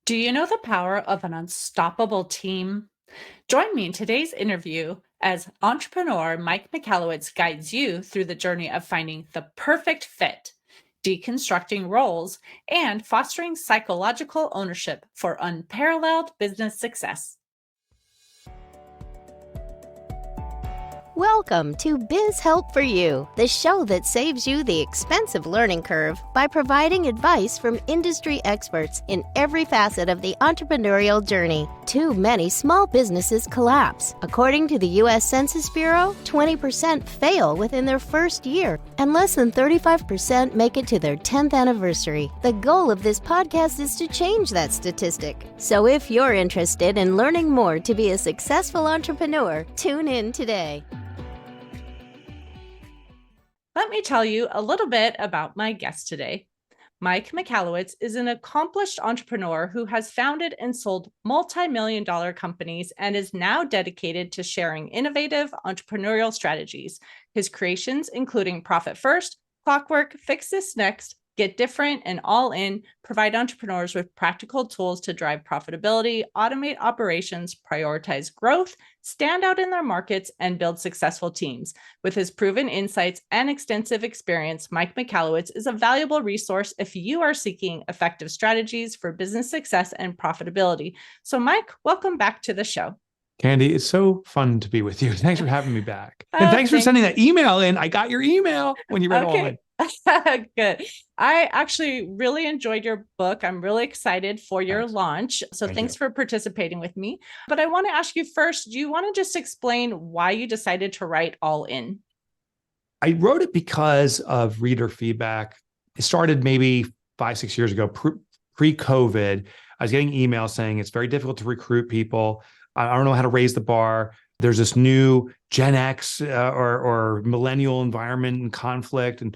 Do you know the power of an unstoppable team? Join me in today's interview as entrepreneur Mike Michalowicz guides you through the journey of finding the perfect fit, deconstructing roles, and fostering psychological ownership for unparalleled business success. Welcome to Biz Help For You, the show that saves you the expensive learning curve by providing advice from industry experts in every facet of the entrepreneurial journey. Too many small businesses collapse. According to the U.S. Census Bureau, 20% fail within their first year, and less than 35% make it to their 10th anniversary. The goal of this podcast is to change that statistic. So if you're interested in learning more to be a successful entrepreneur, tune in today. Let me tell you a little bit about my guest today. Mike Michalowicz is an accomplished entrepreneur who has founded and sold multi-million-dollar companies and is now dedicated to sharing innovative entrepreneurial strategies. His creations, including Profit First, Clockwork, Fix This Next, Get Different, and All In, provide entrepreneurs with practical tools to drive profitability, automate operations, prioritize growth, stand out in their markets, and build successful teams. With his proven insights and extensive experience, Mike Michalowicz is a valuable resource if you are seeking effective strategies for business success and profitability. So, Mike, welcome back to the show. Candy, it's so fun to be with you. Thanks for having me back. And thanks for sending that email in. I got your email when you read all in. Good. I actually really enjoyed your book. I'm really excited for your launch. So thanks for participating with me. But I want to ask you first, do you want to just explain why you decided to write All In? I wrote it because of reader feedback. It started maybe 5-6 years ago, pre-COVID. I was getting emails saying it's very difficult to recruit people. I don't know how to raise the bar. There's this new Gen X or millennial environment and conflict and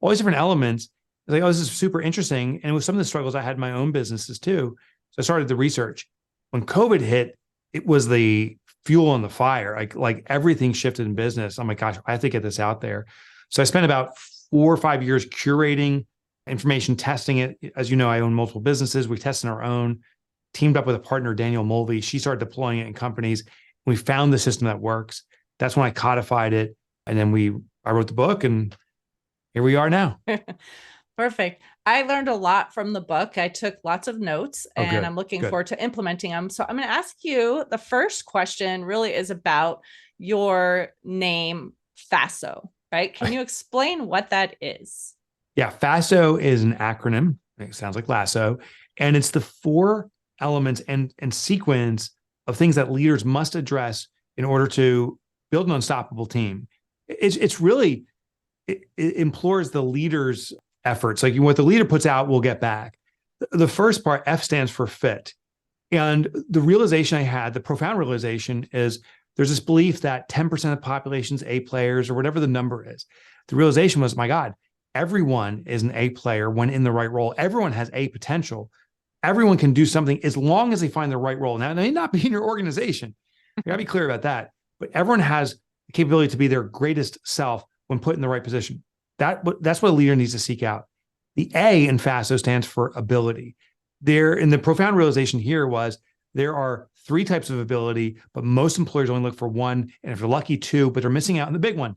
all these different elements. I was like, oh, this is super interesting. And with some of the struggles, I had in my own businesses too. So I started the research. When COVID hit, it was the fuel on the fire. Like everything shifted in business. I'm like, gosh, I have to get this out there. So I spent about 4 or 5 years curating information, testing it. As you know, I own multiple businesses. We tested our own, teamed up with a partner, Daniel Mulvey. She started deploying it in companies. We found the system that works. That's when I codified it. And then I wrote the book and here we are now. Perfect. I learned a lot from the book. I took lots of notes and I'm looking forward to implementing them. So I'm going to ask you, the first question really is about your name, FASO, right? Can you explain what that is? Yeah, FASO is an acronym. It sounds like lasso. And it's the 4 elements and sequence of things that leaders must address in order to build an unstoppable team. It's really, it implores the leader's efforts. Like what the leader puts out, we'll get back. The first part, F, stands for fit. And the realization I had, the profound realization, is there's this belief that 10% of the population's A players or whatever the number is. The realization was, my God, everyone is an A player when in the right role. Everyone has A potential. Everyone can do something as long as they find the right role. Now, it may not be in your organization. You gotta be clear about that. But everyone has the capability to be their greatest self when put in the right position. That's what a leader needs to seek out. The A in FASO stands for ability. And the profound realization here was there are 3 types of ability, but most employers only look for 1, and if they're lucky, 2, but they're missing out on the big one.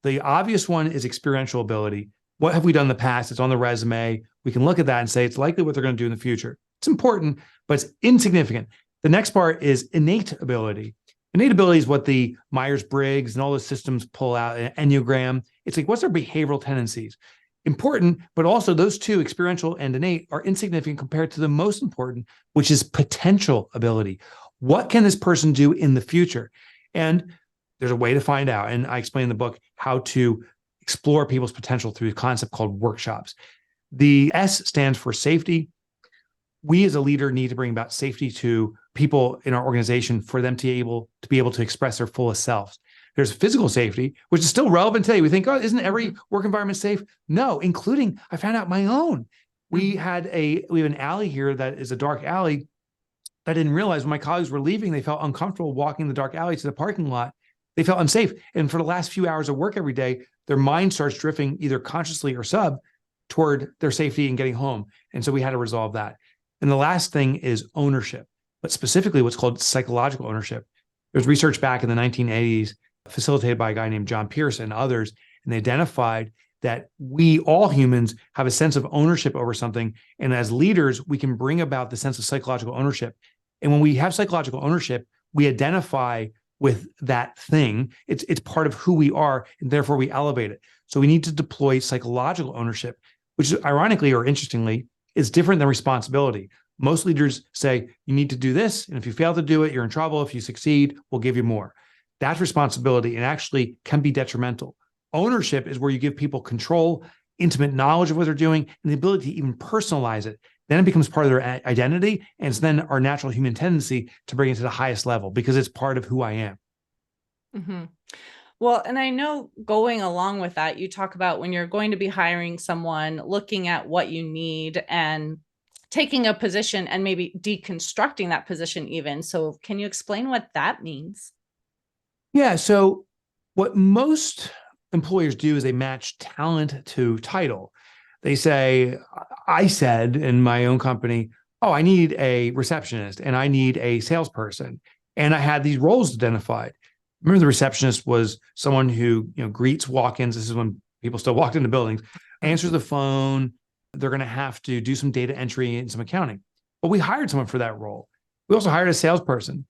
The obvious one is experiential ability. What have we done in the past? It's on the resume. We can look at that and say it's likely what they're going to do in the future. It's important, but it's insignificant. The next part is innate ability. Innate ability is what the Myers-Briggs and all the systems pull out, Enneagram. It's like, what's their behavioral tendencies? Important, but also those 2, experiential and innate, are insignificant compared to the most important, which is potential ability. What can this person do in the future? And there's a way to find out. And I explain in the book how to explore people's potential through a concept called workshops. The S stands for safety. We as a leader need to bring about safety to people in our organization for them to be able to express their fullest selves. There's physical safety, which is still relevant today. We think, oh, isn't every work environment safe? No, including, I found out my own. We have an alley here that is a dark alley. I didn't realize when my colleagues were leaving, they felt uncomfortable walking the dark alley to the parking lot. They felt unsafe. And for the last few hours of work every day, their mind starts drifting either consciously or sub toward their safety and getting home. And so we had to resolve that. And the last thing is ownership, but specifically what's called psychological ownership. There's research back in the 1980s facilitated by a guy named John Pierce and others, and they identified that we, all humans, have a sense of ownership over something. And as leaders, we can bring about the sense of psychological ownership. And when we have psychological ownership, we identify with that thing. It's part of who we are, and therefore we elevate it. So we need to deploy psychological ownership, which ironically or interestingly is different than responsibility. Most leaders say, you need to do this, and if you fail to do it, you're in trouble. If you succeed, we'll give you more. That's responsibility and actually can be detrimental. Ownership is where you give people control, intimate knowledge of what they're doing, and the ability to even personalize it. Then it becomes part of their identity, and it's then our natural human tendency to bring it to the highest level because it's part of who I am. Mm-hmm. Well, and I know going along with that, you talk about when you're going to be hiring someone, looking at what you need and taking a position and maybe deconstructing that position even. So can you explain what that means? Yeah. So what most employers do is they match talent to title. They say, I said in my own company, oh, I need a receptionist and I need a salesperson. And I had these roles identified. Remember, the receptionist was someone who, greets walk-ins. This is when people still walked into buildings, answers the phone. They're going to have to do some data entry and some accounting. But we hired someone for that role. We also hired a salesperson.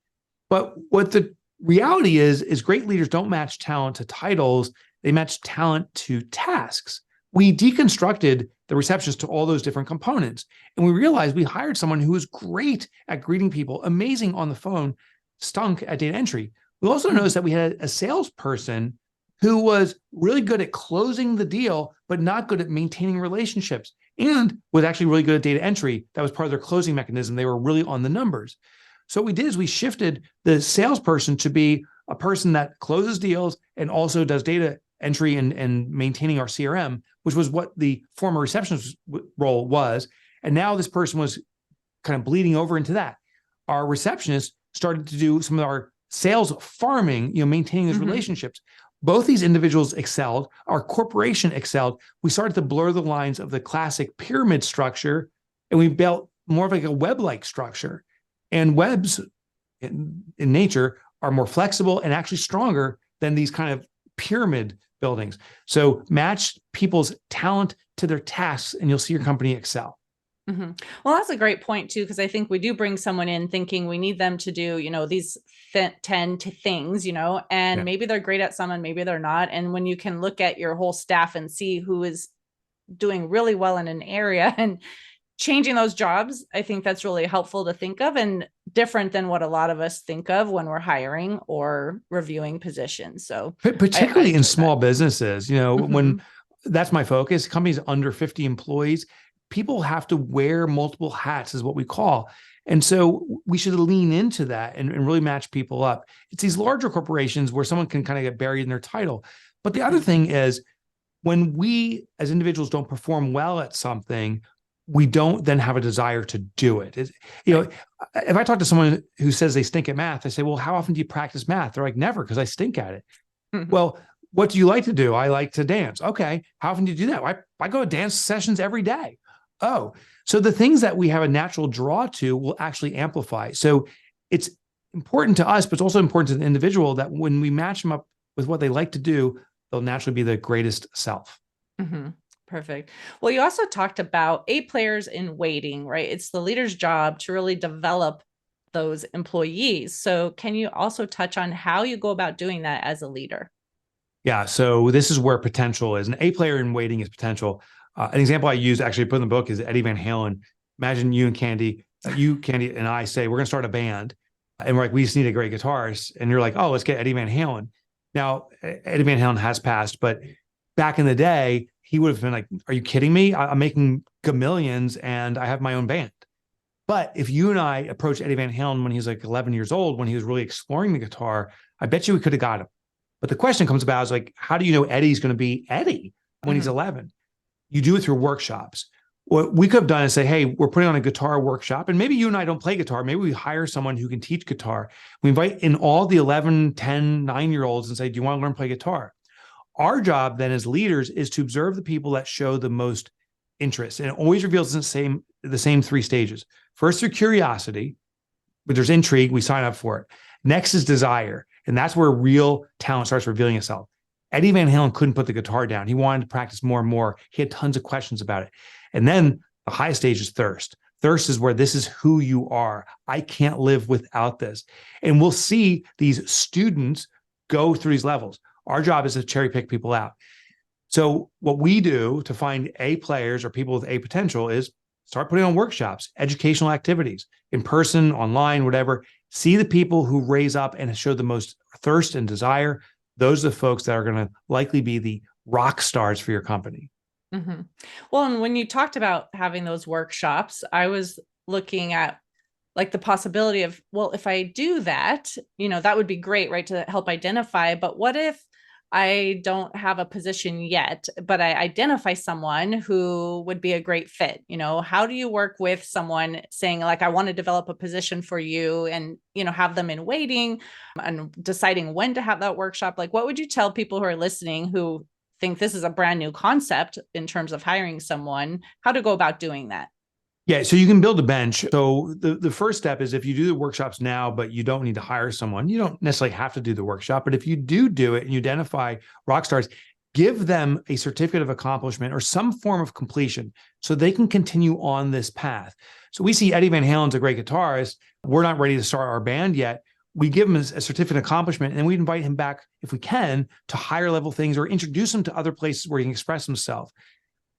But what the reality is great leaders don't match talent to titles. They match talent to tasks. We deconstructed the receptionist to all those different components. And we realized we hired someone who was great at greeting people, amazing on the phone, stunk at data entry. We also noticed that we had a salesperson who was really good at closing the deal, but not good at maintaining relationships, and was actually really good at data entry. That was part of their closing mechanism. They were really on the numbers. So what we did is we shifted the salesperson to be a person that closes deals and also does data entry and maintaining our CRM, which was what the former receptionist role was. And now this person was kind of bleeding over into that. Our receptionist started to do some of our sales farming, maintaining those relationships. Both these individuals excelled. Our corporation excelled. We started to blur the lines of the classic pyramid structure, and we built more of like a web-like structure. And webs in nature are more flexible and actually stronger than these kind of pyramid buildings. So match people's talent to their tasks, and you'll see your company excel. Mm-hmm. Well, that's a great point too, because I think we do bring someone in thinking we need them to do, these 10 things, and maybe they're great at some and maybe they're not. And when you can look at your whole staff and see who is doing really well in an area and changing those jobs, I think that's really helpful to think of and different than what a lot of us think of when we're hiring or reviewing positions. So particularly in small businesses, when that's my focus, companies under 50 employees, people have to wear multiple hats is what we call. And so we should lean into that and really match people up. It's these larger corporations where someone can kind of get buried in their title. But the other thing is when we as individuals don't perform well at something, we don't then have a desire to do it. If I talk to someone who says they stink at math, I say, well, how often do you practice math? They're like, never, because I stink at it. Well, what do you like to do? I like to dance. Okay. How often do you do that? I go to dance sessions every day. Oh, so the things that we have a natural draw to will actually amplify. So it's important to us, but it's also important to the individual that when we match them up with what they like to do, they'll naturally be the greatest self. Mm-hmm. Perfect. Well, you also talked about A players in waiting, right? It's the leader's job to really develop those employees. So can you also touch on how you go about doing that as a leader? Yeah. So this is where potential is. An A player in waiting is potential. An example I use actually put in the book is Eddie Van Halen. Imagine you and Candy, Candy and I say, we're going to start a band. And we're like, we just need a great guitarist. And you're like, oh, let's get Eddie Van Halen. Now, Eddie Van Halen has passed, but back in the day, he would have been like, are you kidding me? I'm making gamillions and I have my own band. But if you and I approached Eddie Van Halen when he was like 11 years old, when he was really exploring the guitar, I bet you we could have got him. But the question comes about is like, how do you know Eddie's going to be Eddie when he's 11? You do it through workshops. What we could have done is say, hey, we're putting on a guitar workshop, and maybe you and I don't play guitar. Maybe we hire someone who can teach guitar. We invite in all the 11, 10, 9-year-olds and say, do you want to learn to play guitar? Our job then as leaders is to observe the people that show the most interest. And it always reveals the the same three stages. First, through curiosity, but there's intrigue, we sign up for it. Next is desire, and that's where real talent starts revealing itself. Eddie Van Halen couldn't put the guitar down. He wanted to practice more and more. He had tons of questions about it. And then the highest stage is thirst. Thirst is where this is who you are. I can't live without this. And we'll see these students go through these levels. Our job is to cherry pick people out. So what we do to find A players or people with A potential is start putting on workshops, educational activities, in person, online, whatever. See the people who raise up and show the most thirst and desire. Those are the folks that are going to likely be the rock stars for your company. Mm-hmm. Well, and when you talked about having those workshops, I was looking at like the possibility of, well, if I do that, that would be great, right? To help identify. But what if I don't have a position yet, but I identify someone who would be a great fit? How do you work with someone saying like, I want to develop a position for you and, have them in waiting and deciding when to have that workshop? Like, what would you tell people who are listening who think this is a brand new concept in terms of hiring someone, how to go about doing that? Yeah, so you can build a bench. So the first step is if you do the workshops now, but you don't need to hire someone, you don't necessarily have to do the workshop. But if you do it and you identify rock stars, give them a certificate of accomplishment or some form of completion so they can continue on this path. So we see Eddie Van Halen's a great guitarist. We're not ready to start our band yet. We give him a certificate of accomplishment, and we invite him back, if we can, to higher level things or introduce him to other places where he can express himself.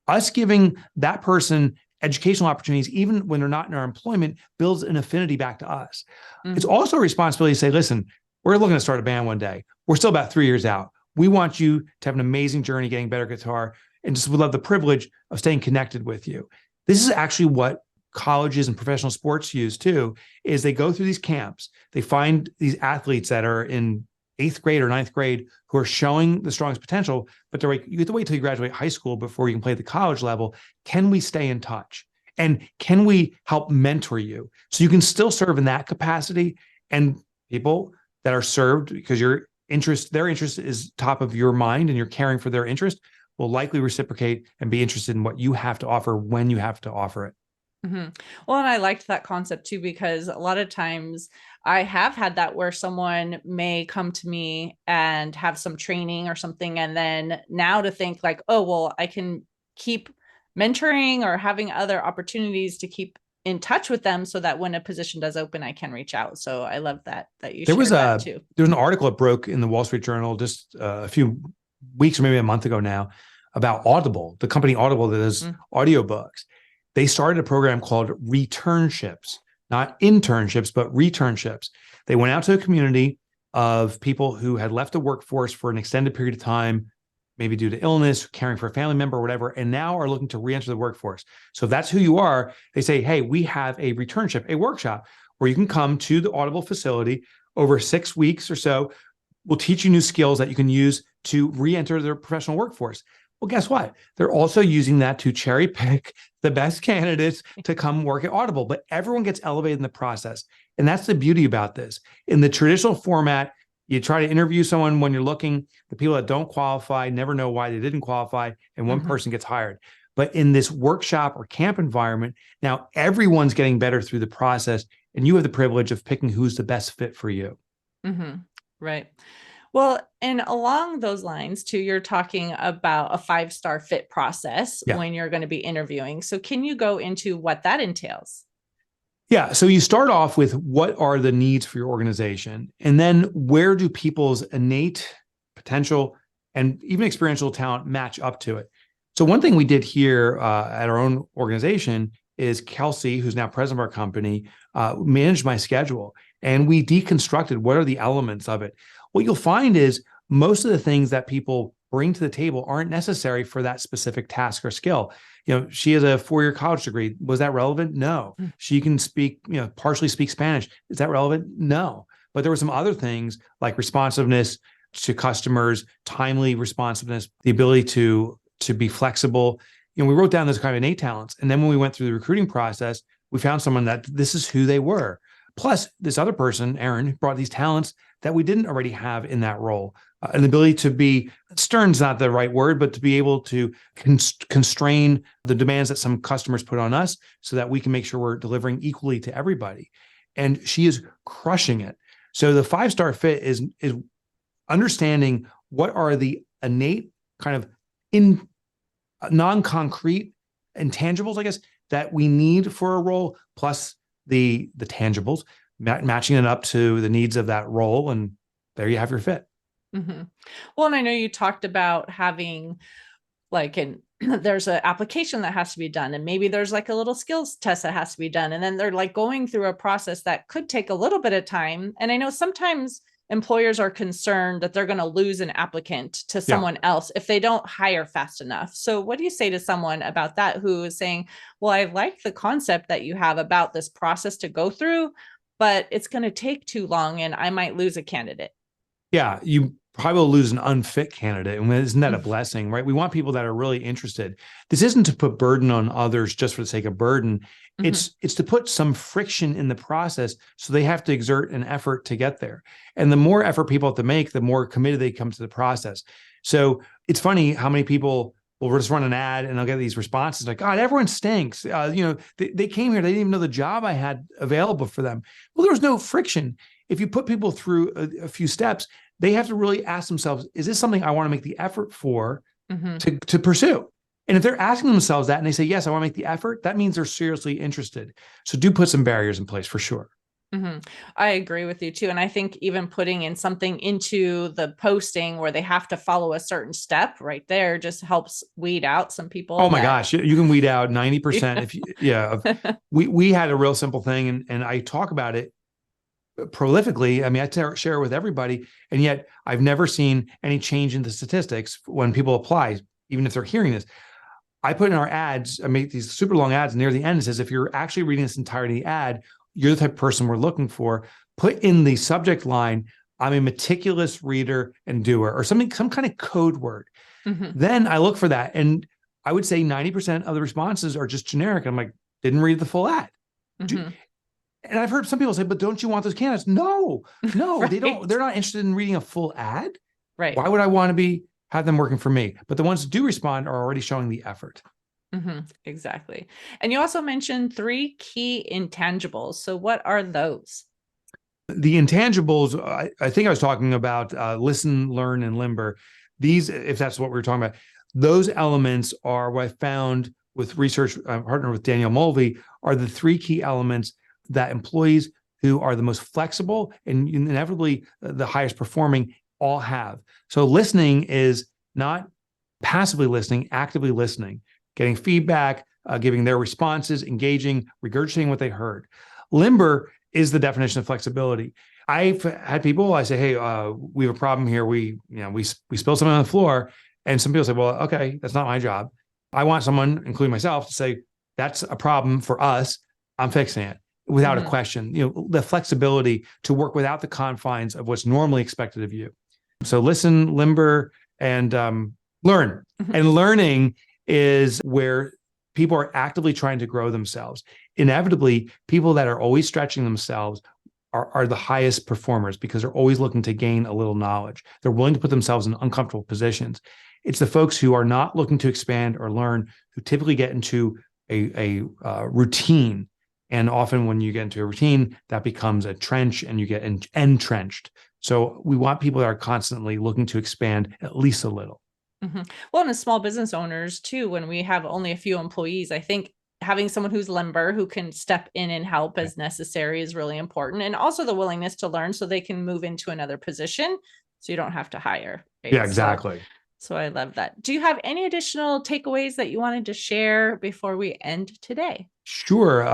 Us giving that person educational opportunities, even when they're not in our employment, builds an affinity back to us. Mm-hmm. It's also a responsibility to say, listen, we're looking to start a band one day. We're still about 3 years out. We want you to have an amazing journey getting better guitar, and just would love the privilege of staying connected with you. This is actually what colleges and professional sports use too, is they go through these camps. They find these athletes that are in 8th grade or 9th grade who are showing the strongest potential, but they're like, you have to wait till you graduate high school before you can play at the college level. Can we stay in touch? And can we help mentor you? So you can still serve in that capacity, and people that are served because their interest is top of your mind and you're caring for their interest will likely reciprocate and be interested in what you have to offer when you have to offer it. Mm-hmm. Well, and I liked that concept too, because a lot of times I have had that where someone may come to me and have some training or something. And then now to think like, oh, well, I can keep mentoring or having other opportunities to keep in touch with them so that when a position does open, I can reach out. So I love that you shared that too. There was an article that broke in the Wall Street Journal just a few weeks or maybe a month ago now about Audible, the company Audible that does audiobooks. They started a program called returnships, not internships, but returnships. They went out to a community of people who had left the workforce for an extended period of time, maybe due to illness, caring for a family member or whatever, and now are looking to re-enter the workforce. So if that's who you are, they say, hey, we have a returnship, a workshop where you can come to the Audible facility over 6 weeks or so. We'll teach you new skills that you can use to re-enter their professional workforce. Well, guess what? They're also using that to cherry pick the best candidates to come work at Audible, but everyone gets elevated in the process. And that's the beauty about this. In the traditional format, you try to interview someone when you're looking, the people that don't qualify never know why they didn't qualify, and one person gets hired. But in this workshop or camp environment, now everyone's getting better through the process, and you have the privilege of picking who's the best fit for you. Mm-hmm. Right. Well, and along those lines too, you're talking about a 5-star fit process when you're going to be interviewing. So can you go into what that entails? Yeah. So you start off with what are the needs for your organization, and then where do people's innate potential and even experiential talent match up to it? So one thing we did here at our own organization is Kelsey, who's now president of our company, managed my schedule, and we deconstructed what are the elements of it. What you'll find is most of the things that people bring to the table aren't necessary for that specific task or skill. She has a 4-year college degree. Was that relevant? No. She can speak, partially speak Spanish. Is that relevant? No. But there were some other things like responsiveness to customers, timely responsiveness, the ability to be flexible. We wrote down those kind of innate talents. And then when we went through the recruiting process, we found someone that this is who they were. Plus, this other person, Aaron, brought these talents that we didn't already have in that role. an ability to be, stern's not the right word, but to be able to constrain the demands that some customers put on us so that we can make sure we're delivering equally to everybody. And she is crushing it. So the 5-star fit is understanding what are the innate kind of non-concrete intangibles, I guess, that we need for a role, plus the tangibles, matching it up to the needs of that role. And there you have your fit. Mm-hmm. Well, and I know you talked about having there's an application that has to be done, and maybe there's like a little skills test that has to be done. And then they're like going through a process that could take a little bit of time. And I know sometimes employers are concerned that they're going to lose an applicant to someone else if they don't hire fast enough. So what do you say to someone about that who is saying, well, I like the concept that you have about this process to go through, but it's going to take too long and I might lose a candidate? Yeah, you probably will lose an unfit candidate. And isn't that a blessing, right? We want people that are really interested. This isn't to put burden on others just for the sake of burden. It's to put some friction in the process so they have to exert an effort to get there. And the more effort people have to make, the more committed they come to the process. So it's funny how many people will just run an ad and they'll get these responses like, God, everyone stinks. They came here, they didn't even know the job I had available for them. Well, there was no friction. If you put people through a few steps, they have to really ask themselves, is this something I want to make the effort for to pursue? And if they're asking themselves that and they say, yes, I want to make the effort, that means they're seriously interested. So do put some barriers in place for sure. I agree with you too. And I think even putting in something into the posting where they have to follow a certain step right there just helps weed out some people. Oh my gosh, you can weed out 90%. If we had a real simple thing and I talk about it prolifically. I mean, I share it with everybody, and yet I've never seen any change in the statistics when people apply, even if they're hearing this. I put in our ads, I make these super long ads near the end. It says, if you're actually reading this entirety ad, you're the type of person we're looking for. Put in the subject line, I'm a meticulous reader and doer, or something, some kind of code word. Then I look for that. And I would say 90% of the responses are just generic. I'm like, didn't read the full ad. And I've heard some people say, but don't you want those candidates? No, right. They don't. They're not interested in reading a full ad. Right. Why would I want to have them working for me? But the ones that do respond are already showing the effort. Exactly. And you also mentioned 3 key intangibles. So what are those? The intangibles, I think I was talking about listen, learn, and limber. These, if that's what we were talking about, those elements are what I found with research, partner with Daniel Mulvey, are the 3 key elements that employees who are the most flexible and inevitably the highest performing all have. So listening is not passively listening, actively listening, getting feedback, giving their responses, engaging, regurgitating what they heard. Limber is the definition of flexibility. I've had people, I say, hey, we have a problem here. We spilled something on the floor. And some people say, well, okay, that's not my job. I want someone, including myself, to say, that's a problem for us. I'm fixing it. Without a question, the flexibility to work without the confines of what's normally expected of you. So listen, limber, and learn. And learning is where people are actively trying to grow themselves. Inevitably, people that are always stretching themselves are the highest performers because they're always looking to gain a little knowledge. They're willing to put themselves in uncomfortable positions. It's the folks who are not looking to expand or learn who typically get into a routine. And often when you get into a routine, that becomes a trench and you get entrenched. So we want people that are constantly looking to expand at least a little. Well, and as small business owners too, when we have only a few employees, I think having someone who's limber, who can step in and help as necessary is really important. And also the willingness to learn so they can move into another position so you don't have to hire. Right? Yeah, exactly. So I love that. Do you have any additional takeaways that you wanted to share before we end today? Sure.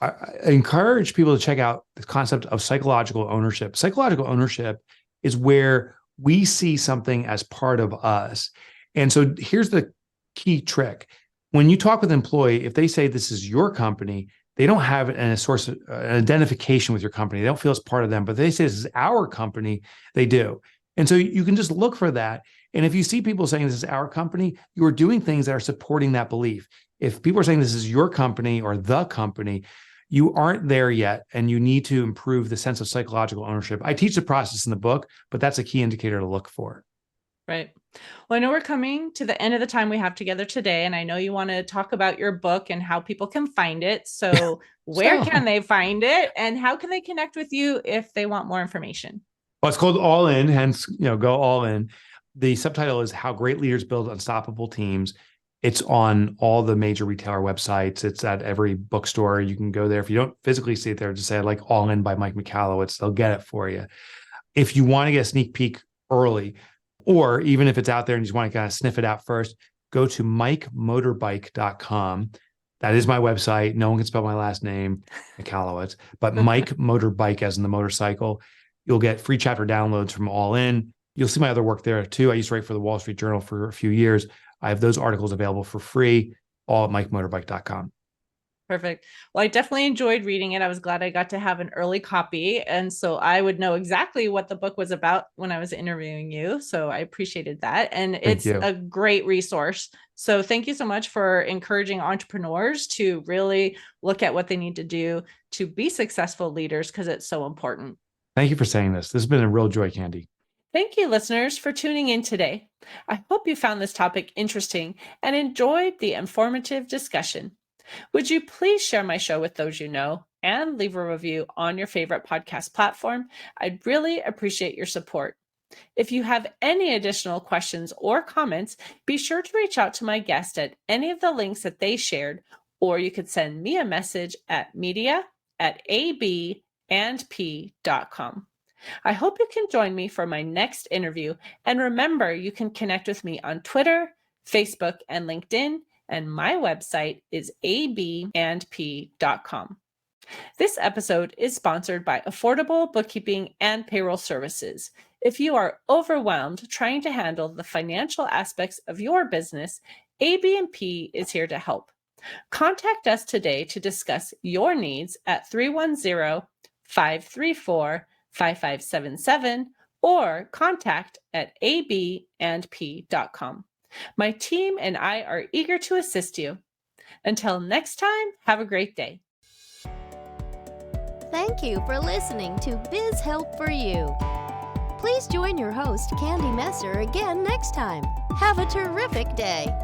I encourage people to check out the concept of psychological ownership. Psychological ownership is where we see something as part of us. And so here's the key trick. When you talk with an employee, if they say this is your company, they don't have an identification with your company. They don't feel it's part of them, but they say this is our company, they do. And so you can just look for that. And if you see people saying this is our company, you are doing things that are supporting that belief. If people are saying this is your company or the company, you aren't there yet and you need to improve the sense of psychological ownership. I teach the process in the book, but that's a key indicator to look for. Right. Well, I know we're coming to the end of the time we have together today, and I know you want to talk about your book and how people can find it. So where can they find it, and how can they connect with you if they want more information? Well, it's called All In, hence, go all in. The subtitle is How Great Leaders Build Unstoppable Teams. It's on all the major retailer websites. It's at every bookstore. You can go there. If you don't physically see it there, just say like All In by Mike Michalowicz. They'll get it for you. If you want to get a sneak peek early, or even if it's out there and you just want to kind of sniff it out first, go to mikemotorbike.com. That is my website. No one can spell my last name, Michalowicz, but Mike Motorbike as in the motorcycle. You'll get free chapter downloads from All In. You'll see my other work there too. I used to write for the Wall Street Journal for a few years. I have those articles available for free, all at mikemotorbike.com. Perfect. Well, I definitely enjoyed reading it. I was glad I got to have an early copy. And so I would know exactly what the book was about when I was interviewing you. So I appreciated that. And it's a great resource. So thank you so much for encouraging entrepreneurs to really look at what they need to do to be successful leaders, because it's so important. Thank you for saying this. This has been a real joy, Candy. Thank you, listeners, for tuning in today. I hope you found this topic interesting and enjoyed the informative discussion. Would you please share my show with those you know and leave a review on your favorite podcast platform? I'd really appreciate your support. If you have any additional questions or comments, be sure to reach out to my guest at any of the links that they shared, or you could send me a message at media@abandp.com. I hope you can join me for my next interview. And remember, you can connect with me on Twitter, Facebook, and LinkedIn. And my website is abandp.com. This episode is sponsored by Affordable Bookkeeping and Payroll Services. If you are overwhelmed trying to handle the financial aspects of your business, ABandP is here to help. Contact us today to discuss your needs at 310-534-5577 or contact@abandp.com. My team and I are eager to assist you. Until next time, have a great day. Thank you for listening to Biz Help For You. Please join your host, Candy Messer, again next time. Have a terrific day.